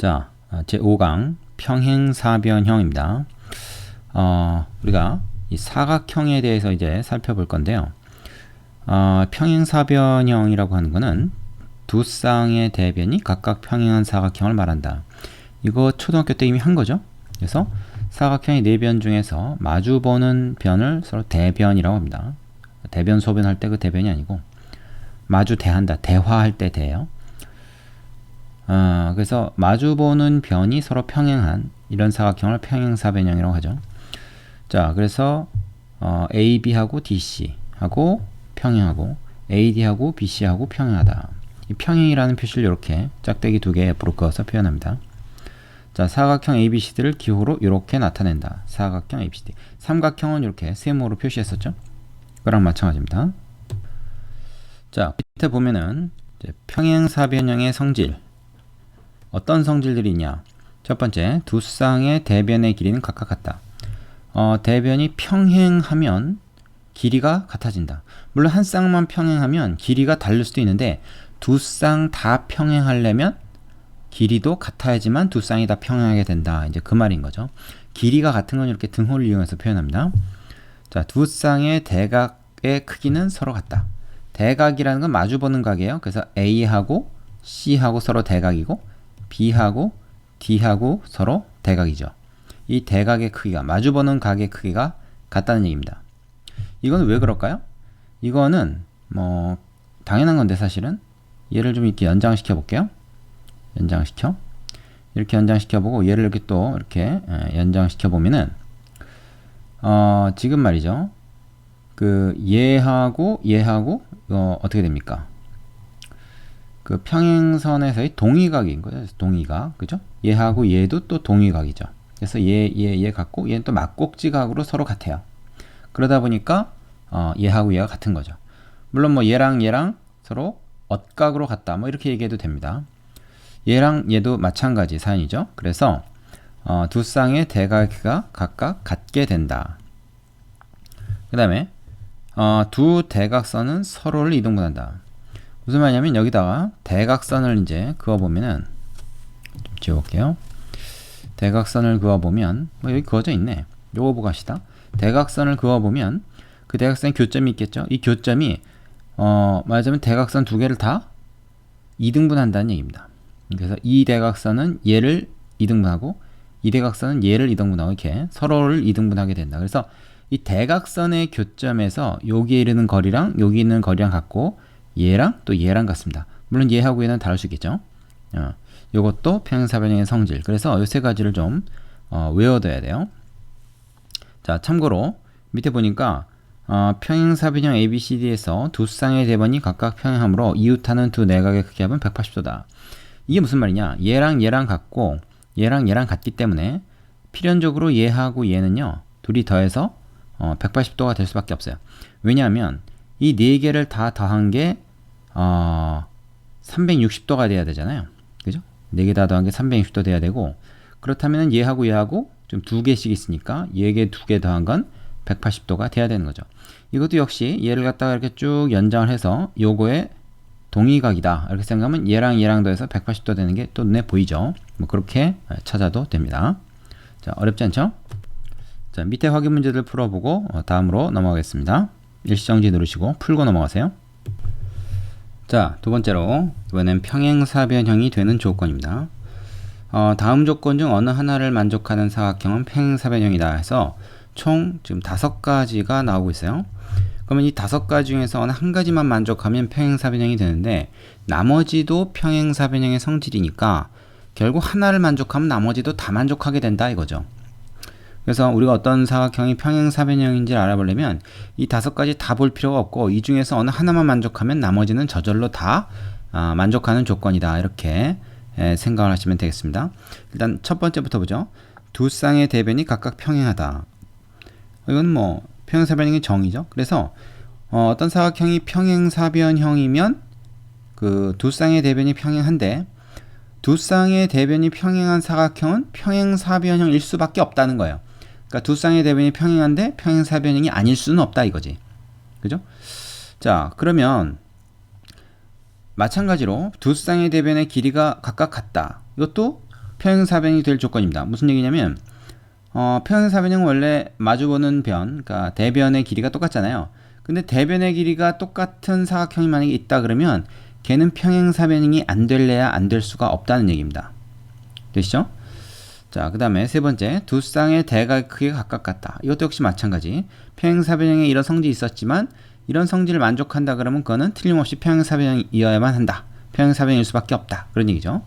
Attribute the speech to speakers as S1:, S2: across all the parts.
S1: 자, 제5강 평행사변형입니다. 우리가 이 사각형에 대해서 이제 살펴볼 건데요. 평행사변형이라고 하는 거는 두 쌍의 대변이 각각 평행한 사각형을 말한다. 이거 초등학교 때 이미 한 거죠. 그래서 사각형의 네 변 중에서 마주보는 변을 서로 대변이라고 합니다. 대변 소변할 때 그 대변이 아니고 마주 대한다, 대화할 때 대예요. 그래서 마주보는 변이 서로 평행한 이런 사각형을 평행사변형이라고 하죠. 자, 그래서 AB하고 DC하고 평행하고 AD하고 BC하고 평행하다. 이 평행이라는 표시를 이렇게 짝대기 두 개 옆으로 그어서 표현합니다. 자, 사각형 ABCD를 기호로 이렇게 나타낸다. 사각형 ABCD. 삼각형은 이렇게 세모로 표시했었죠. 그거랑 마찬가지입니다. 자, 밑에 보면은 이제 평행사변형의 성질. 어떤 성질들이 있냐? 첫 번째, 두 쌍의 대변의 길이는 각각 같다. 대변이 평행하면 길이가 같아진다. 물론 한 쌍만 평행하면 길이가 다를 수도 있는데 두 쌍 다 평행하려면 길이도 같아야지만 두 쌍이 다 평행하게 된다. 이제 그 말인 거죠. 길이가 같은 건 이렇게 등호를 이용해서 표현합니다. 자, 두 쌍의 대각의 크기는 서로 같다. 대각이라는 건 마주보는 각이에요. 그래서 A하고 C하고 서로 대각이고 B하고 D하고 서로 대각이죠. 이 대각의 크기가 마주보는 각의 크기가 같다는 얘기입니다. 이건 왜 그럴까요? 이거는 뭐 당연한 건데 사실은 얘를 좀 이렇게 연장시켜 볼게요. 이렇게 연장시켜 보고 얘를 이렇게 또 이렇게 연장시켜 보면은 지금 말이죠. 그 얘하고 어떻게 됩니까? 그 평행선에서의 동위각인 거예요. 동위각, 그죠? 얘하고 얘도 또 동위각이죠. 그래서 얘 같고 얘는 또 막꼭지각으로 서로 같아요. 그러다 보니까 얘하고 얘가 같은 거죠. 물론 뭐 얘랑 서로 엇각으로 같다. 뭐 이렇게 얘기해도 됩니다. 얘랑 얘도 마찬가지 사연이죠. 그래서 두 쌍의 대각이 각각 같게 된다. 그 다음에 두 대각선은 서로를 이등분한다. 무슨 말이냐면 여기다가 대각선을 이제 그어보면은 좀 지워볼게요. 대각선을 그어보면 뭐 여기 그어져 있네. 요거 보고 합시다. 대각선을 그어보면 그 대각선에 교점이 있겠죠. 이 교점이 말하자면 대각선 두 개를 다 이등분한다는 얘기입니다. 그래서 이 대각선은 얘를 이등분하고 이 대각선은 얘를 이등분하고 이렇게 서로를 이등분하게 된다. 그래서 이 대각선의 교점에서 여기에 이르는 거리랑 여기 있는 거리랑 같고 얘랑 또 얘랑 같습니다. 물론 얘하고 얘는 다를 수 있겠죠. 요것도 평행사변형의 성질. 그래서 이 세 가지를 좀 외워둬야 돼요. 자, 참고로 밑에 보니까 평행사변형 ABCD에서 두 쌍의 대변이 각각 평행하므로 이웃하는 두 내각의 크기 합은 180도다. 이게 무슨 말이냐? 얘랑 같고 얘랑 같기 때문에 필연적으로 얘하고 얘는요 둘이 더해서 180도가 될 수밖에 없어요. 왜냐하면 이 네 개를 다 더한 게 360도가 돼야 되잖아요. 그죠? 네 개 다 더한 게 360도 돼야 되고, 그렇다면 얘하고 좀 두 개씩 있으니까 얘 두 개 더한 건 180도가 돼야 되는 거죠. 이것도 역시 얘를 갖다가 이렇게 쭉 연장을 해서 요거의 동위각이다 이렇게 생각하면 얘랑 더해서 180도 되는 게 또 눈에 보이죠. 뭐 그렇게 찾아도 됩니다. 자, 어렵지 않죠? 자, 밑에 확인 문제들 풀어보고 다음으로 넘어가겠습니다. 일시정지 누르시고 풀고 넘어가세요. 자, 두 번째로 이번엔 평행사변형이 되는 조건입니다. 다음 조건 중 어느 하나를 만족하는 사각형은 평행사변형이다 해서 총 지금 5가지가 나오고 있어요. 그러면 이 5가지 중에서 어느 한 가지만 만족하면 평행사변형이 되는데 나머지도 평행사변형의 성질이니까 결국 하나를 만족하면 나머지도 다 만족하게 된다 이거죠. 그래서 우리가 어떤 사각형이 평행사변형인지를 알아보려면 이 5가지 다 볼 필요가 없고 이 중에서 어느 하나만 만족하면 나머지는 저절로 다 만족하는 조건이다 이렇게 생각을 하시면 되겠습니다. 일단 첫 번째부터 보죠. 두 쌍의 대변이 각각 평행하다. 이건 뭐 평행사변형의 정의죠. 그래서 어떤 사각형이 평행사변형이면 그 두 쌍의 대변이 평행한데 두 쌍의 대변이 평행한 사각형은 평행사변형일 수밖에 없다는 거예요. 그러니까 두 쌍의 대변이 평행한데 평행사변형이 아닐 수는 없다 이거지. 그죠? 자, 그러면 마찬가지로 두 쌍의 대변의 길이가 각각 같다. 이것도 평행사변이 될 조건입니다. 무슨 얘기냐면 평행사변형은 원래 마주보는 변, 그러니까 대변의 길이가 똑같잖아요. 근데 대변의 길이가 똑같은 사각형이 만약에 있다 그러면 걔는 평행사변형이 안 될래야 안 될 수가 없다는 얘기입니다. 되시죠? 자, 그 다음에 세 번째, 두 쌍의 대각의 크기가 각각 같다. 이것도 역시 마찬가지. 평행사변형에 이런 성질이 있었지만 이런 성질을 만족한다 그러면 그거는 틀림없이 평행사변형이어야만 한다. 평행사변형일 수밖에 없다. 그런 얘기죠.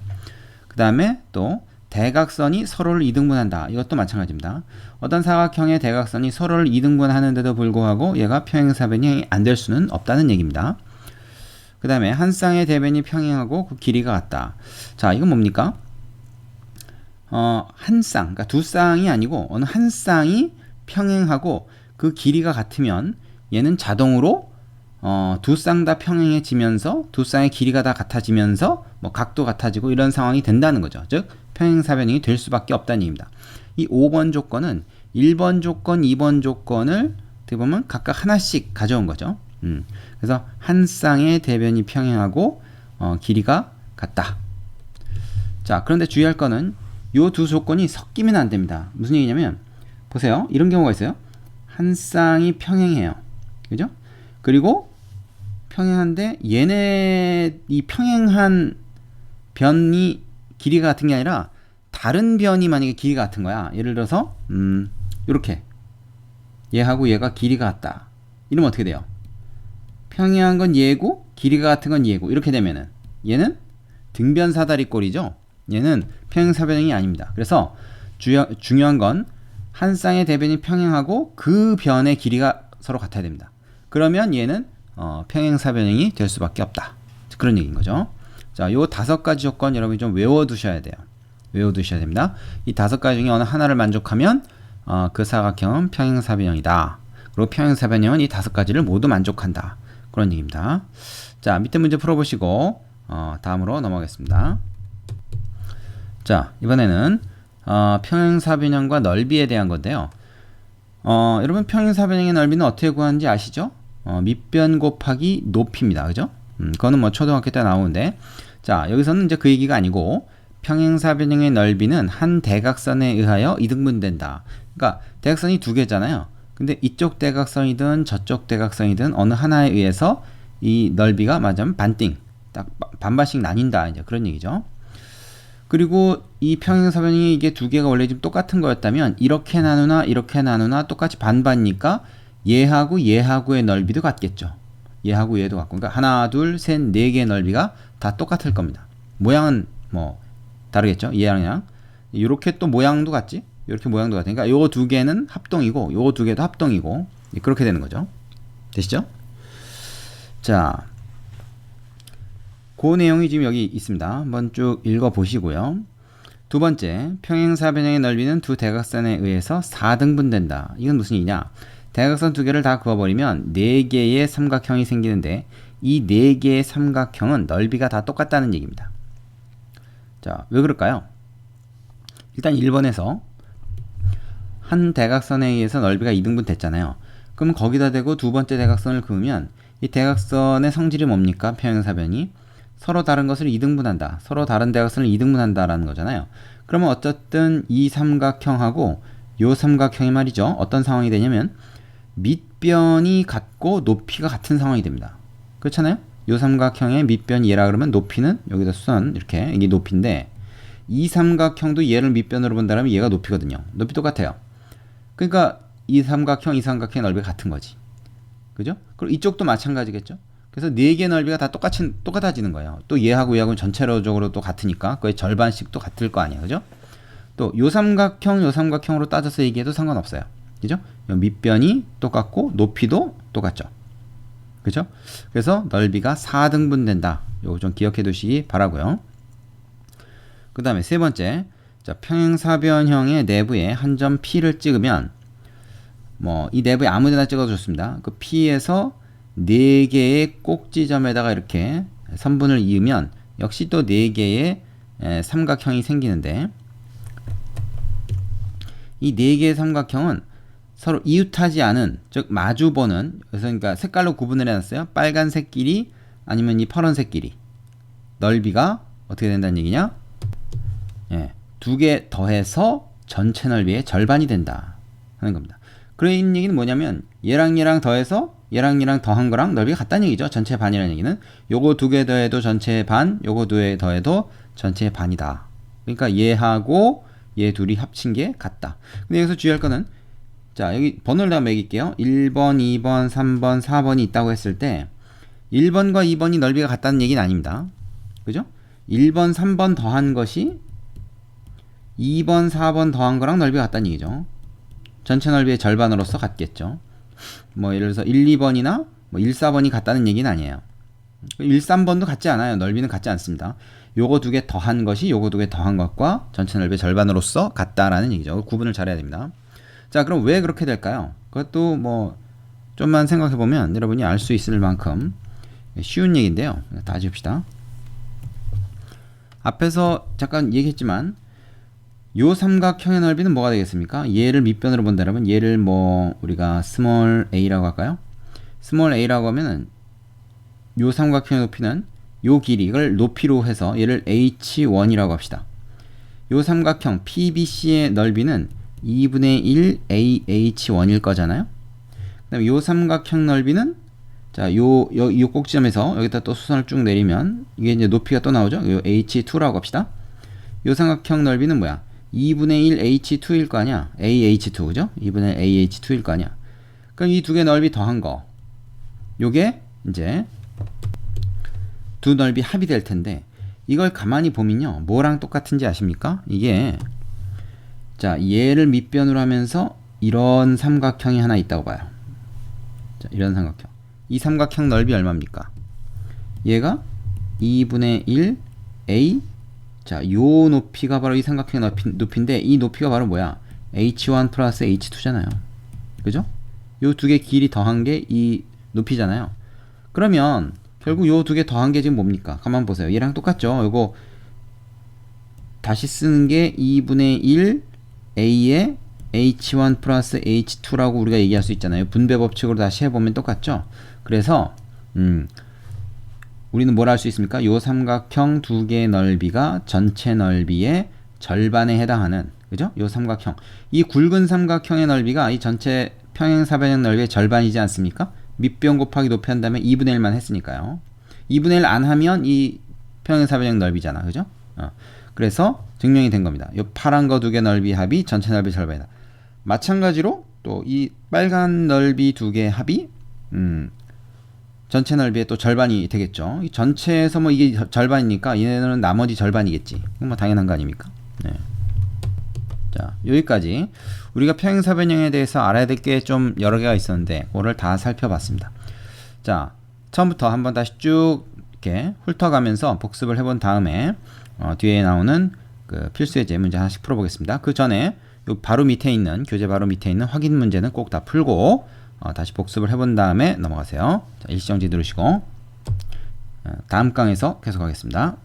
S1: 그 다음에 또 대각선이 서로를 이등분한다. 이것도 마찬가지입니다. 어떤 사각형의 대각선이 서로를 이등분하는데도 불구하고 얘가 평행사변형이 안 될 수는 없다는 얘기입니다. 그 다음에 한 쌍의 대변이 평행하고 그 길이가 같다. 자, 이건 뭡니까? 한 쌍, 그러니까 두 쌍이 아니고 어느 한 쌍이 평행하고 그 길이가 같으면 얘는 자동으로 두 쌍 다 평행해지면서 두 쌍의 길이가 다 같아지면서 뭐 각도 같아지고 이런 상황이 된다는 거죠. 즉 평행사변형이 될 수밖에 없다는 얘기입니다. 이 5번 조건은 1번 조건, 2번 조건을 어떻게 보면 각각 하나씩 가져온 거죠. 그래서 한 쌍의 대변이 평행하고 길이가 같다. 자, 그런데 주의할 거는 요 두 조건이 섞이면 안 됩니다. 무슨 얘기냐면 보세요. 이런 경우가 있어요. 한 쌍이 평행해요. 그죠? 그리고 평행한데 얘네 이 평행한 변이 길이가 같은 게 아니라 다른 변이 만약에 길이가 같은 거야. 예를 들어서 이렇게 얘하고 얘가 길이가 같다. 이러면 어떻게 돼요? 평행한 건 얘고 길이가 같은 건 얘고 이렇게 되면은 얘는 등변사다리꼴이죠. 얘는 평행사변형이 아닙니다. 그래서 중요한 건 한 쌍의 대변이 평행하고 그 변의 길이가 서로 같아야 됩니다. 그러면 얘는 평행사변형이 될 수밖에 없다. 그런 얘기인 거죠. 자, 요 5가지 조건 여러분이 좀 외워두셔야 돼요. 외워두셔야 됩니다. 이 5가지 중에 어느 하나를 만족하면 그 사각형은 평행사변형이다. 그리고 평행사변형은 이 5가지를 모두 만족한다. 그런 얘기입니다. 자, 밑에 문제 풀어보시고 다음으로 넘어가겠습니다. 자, 이번에는 평행사변형과 넓이에 대한 건데요. 여러분 평행사변형의 넓이는 어떻게 구하는지 아시죠? 밑변 곱하기 높이입니다. 그죠? 그거는 뭐 초등학교 때 나오는데, 자, 여기서는 이제 그 얘기가 아니고 평행사변형의 넓이는 한 대각선에 의하여 이등분된다. 그러니까 대각선이 두 개잖아요. 근데 이쪽 대각선이든 저쪽 대각선이든 어느 하나에 의해서 이 넓이가 맞으면 반띵, 딱 반반씩 나뉜다. 이제 그런 얘기죠. 그리고 이 평행사변형이 이게 두 개가 원래 지금 똑같은 거였다면 이렇게 나누나 똑같이 반반이니까 얘하고 얘하고의 넓이도 같겠죠. 얘하고 얘도 같고, 그러니까 하나, 둘, 셋, 네 개의 넓이가 다 똑같을 겁니다. 모양은 뭐 다르겠죠. 얘랑 이렇게 또 모양도 같지. 이렇게 모양도 같으니까 요 두 개는 합동이고 요 두 개도 합동이고 그렇게 되는 거죠. 되시죠? 자, 그 내용이 지금 여기 있습니다. 한번 쭉 읽어 보시고요. 두 번째, 평행사변형의 넓이는 두 대각선에 의해서 4등분된다. 이건 무슨 얘기냐? 대각선 두 개를 다 그어버리면 4개의 삼각형이 생기는데 이 4개의 삼각형은 넓이가 다 똑같다는 얘기입니다. 자, 왜 그럴까요? 일단 1번에서 한 대각선에 의해서 넓이가 2등분 됐잖아요. 그럼 거기다 대고 두 번째 대각선을 그으면 이 대각선의 성질이 뭡니까? 평행사변이 서로 다른 것을 2등분한다. 서로 다른 대각선을 2등분한다 라는 거잖아요. 그러면 어쨌든 이 삼각형하고 요 삼각형이 말이죠. 어떤 상황이 되냐면 밑변이 같고 높이가 같은 상황이 됩니다. 그렇잖아요? 요 삼각형의 밑변이 얘라 그러면 높이는 여기다 수선 이렇게 이게 높이인데 이 삼각형도 얘를 밑변으로 본다면 얘가 높이거든요. 높이 똑같아요. 그러니까 이 삼각형의 넓이가 같은 거지. 그죠? 그리고 이쪽도 마찬가지겠죠? 그래서 4개의 넓이가 다 똑같아지는 거예요. 또 얘하고 얘하고는 전체적으로 또 같으니까 거의 절반씩 또 같을 거 아니에요. 그죠? 또 요 삼각형으로 따져서 얘기해도 상관없어요. 그죠? 밑변이 똑같고 높이도 똑같죠. 그죠? 그래서 넓이가 4등분 된다. 요거 좀 기억해 두시기 바라고요. 그 다음에 세 번째, 자, 평행사변형의 내부에 한 점 P를 찍으면 뭐 이 내부에 아무데나 찍어도 좋습니다. 그 P에서 4개의 꼭지점에다가 이렇게 선분을 이으면 역시 또 4개의 삼각형이 생기는데 이 4개의 삼각형은 서로 이웃하지 않은, 즉 마주보는, 그래서 그러니까 색깔로 구분을 해놨어요. 빨간색 길이 아니면 이 파란색 길이 넓이가 어떻게 된다는 얘기냐? 예, 두 개 더해서 전체 넓이의 절반이 된다 하는 겁니다. 그런 얘기는 뭐냐면 얘랑 얘랑 더해서 얘랑 얘랑 더한 거랑 넓이가 같다는 얘기죠. 전체 반이라는 얘기는 요거 두 개 더해도 전체 반, 요거 두 개 더해도 전체 반이다. 그러니까 얘하고 얘 둘이 합친 게 같다. 근데 여기서 주의할 거는, 자, 여기 번호를 다 매길게요. 1번, 2번, 3번, 4번이 있다고 했을 때 1번과 2번이 넓이가 같다는 얘기는 아닙니다. 그죠? 1번, 3번 더한 것이 2번, 4번 더한 거랑 넓이가 같다는 얘기죠. 전체 넓이의 절반으로서 같겠죠. 뭐 예를 들어서 1, 2번이나 뭐 1, 4번이 같다는 얘기는 아니에요. 1, 3번도 같지 않아요. 넓이는 같지 않습니다. 요거 두 개 더한 것이 요거 두 개 더한 것과 전체 넓이의 절반으로서 같다라는 얘기죠. 구분을 잘해야 됩니다. 자, 그럼 왜 그렇게 될까요? 그것도 뭐 좀만 생각해 보면 여러분이 알 수 있을 만큼 쉬운 얘기인데요. 다 지읍시다. 앞에서 잠깐 얘기했지만 요 삼각형의 넓이는 뭐가 되겠습니까? 얘를 밑변으로 본다면 얘를 뭐 우리가 스몰 a라고 할까요? 스몰 a라고 하면은 요 삼각형의 높이는 요 길이, 이걸 높이로 해서 얘를 h1이라고 합시다. 요 삼각형 PBC의 넓이는 2분의 1 AH1일 거잖아요. 그 다음에 요 삼각형 넓이는, 자, 요 꼭지점에서 여기다 또 수선을 쭉 내리면 이게 이제 높이가 또 나오죠. 요 H2라고 합시다. 요 삼각형 넓이는 뭐야? 2분의 1 H2일 거 아니야? AH2, 그죠? 2분의 1 AH2일 거 아니야? 그럼 이 두 개 넓이 더한 거, 요게 이제 두 넓이 합이 될 텐데, 이걸 가만히 보면요, 뭐랑 똑같은지 아십니까? 이게, 자, 얘를 밑변으로 하면서 이런 삼각형이 하나 있다고 봐요. 자, 이런 삼각형. 이 삼각형 넓이 얼마입니까? 얘가 2분의 1 A. 자, 요 높이가 바로 이 삼각형의 높이인데, 이 높이가 바로 뭐야? H1 플러스 H2잖아요. 그죠? 요 두 개 길이 더한 게 이 높이잖아요. 그러면 결국 요 두 개 더한 게 지금 뭡니까? 가만 보세요. 얘랑 똑같죠? 요거 다시 쓰는 게 2분의 1 A의 H1 플러스 H2라고 우리가 얘기할 수 있잖아요. 분배 법칙으로 다시 해보면 똑같죠? 그래서 우리는 뭘 할 수 있습니까? 요 삼각형 두 개의 넓이가 전체 넓이의 절반에 해당하는, 그죠? 요 삼각형, 이 굵은 삼각형의 넓이가 이 전체 평행사변형 넓이의 절반이지 않습니까? 밑변 곱하기 높이 한다면 2분의 1만 했으니까요. 2분의 1 안 하면 이 평행사변형 넓이잖아, 그죠? 그래서 증명이 된 겁니다. 요 파란 거 두 개 넓이 합이 전체 넓이 절반이다. 마찬가지로 또 이 빨간 넓이 두 개 합이 전체 넓이의 또 절반이 되겠죠. 이 전체에서 뭐 이게 절반이니까 얘네는 나머지 절반이겠지. 이건 뭐 당연한 거 아닙니까? 네. 자, 여기까지 우리가 평행사변형에 대해서 알아야 될 게 좀 여러 개가 있었는데 그거를 다 살펴봤습니다. 자, 처음부터 한번 다시 쭉 이렇게 훑어가면서 복습을 해본 다음에 뒤에 나오는 그 필수예제 문제 하나씩 풀어보겠습니다. 그 전에 요 바로 밑에 있는, 교재 바로 밑에 있는 확인 문제는 꼭 다 풀고 다시 복습을 해본 다음에 넘어가세요. 자, 일시정지 누르시고 다음 강에서 계속하겠습니다.